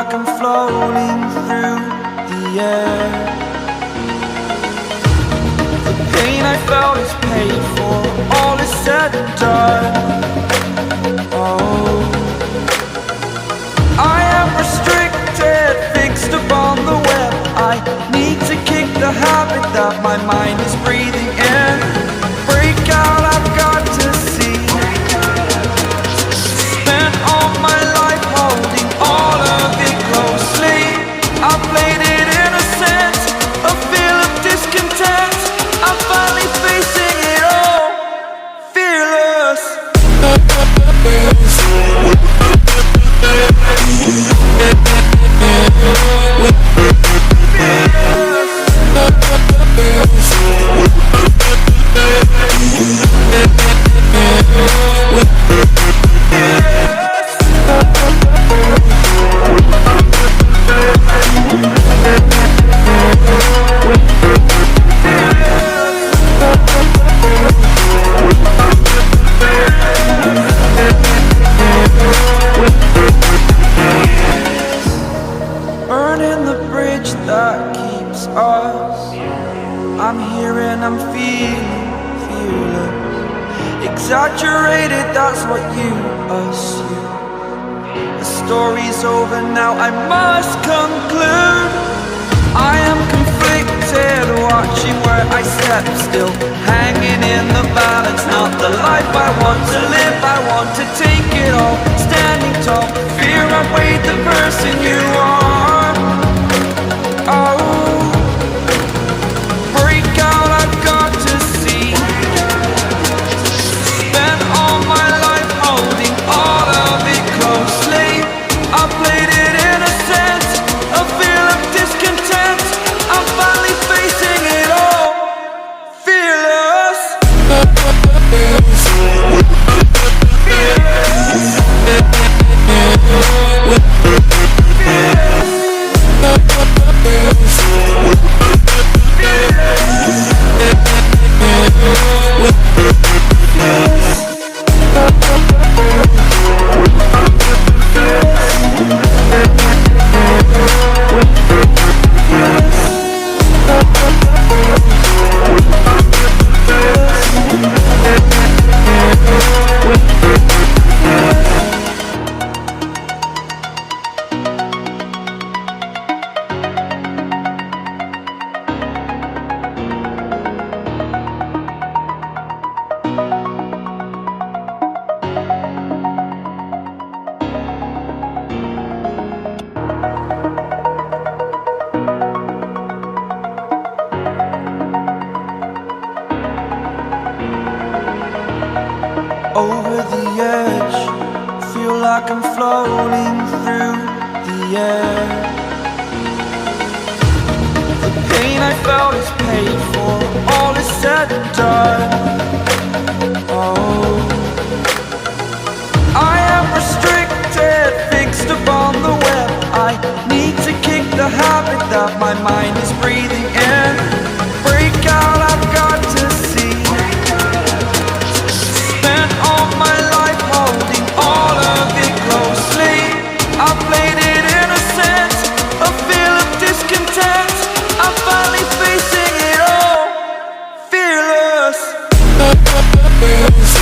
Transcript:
like I'm floating through the air. The pain I felt is paid for, all is said and done. Oh, I am restricted, fixed upon the web. I need to kick the habit that my mind is breathing in. Break out, I've got to see. Spent all my life holding all of it closely. I played it innocent, a feel of discontent. I'm finally facing it all, fearless. Burning the bridge that keeps us. I'm here and I'm feeling fearless. Exaggerated, that's what you assume. The story's over now, I must conclude. I am conflicted, watching where I step still, hanging in the balance. Not the life I want to live, I want to take it all. Standing tall, fear outweighed the person you are. Oh, break out, I've got to see. Spent all my life holding all of it closely. I played it innocent, a feel of discontent. I'm finally facing it all, fearless. Over the edge, feel like I'm floating through the air. The pain I felt is paid for, all is said and done. Oh, I am restricted, fixed upon the web. I need to kick the habit that my mind is breathing in. Break out, I've got to see. Spent all my life holding all of it closely. I played it innocent, a feel of discontent. I'm finally facing it all, fearless. Fearless.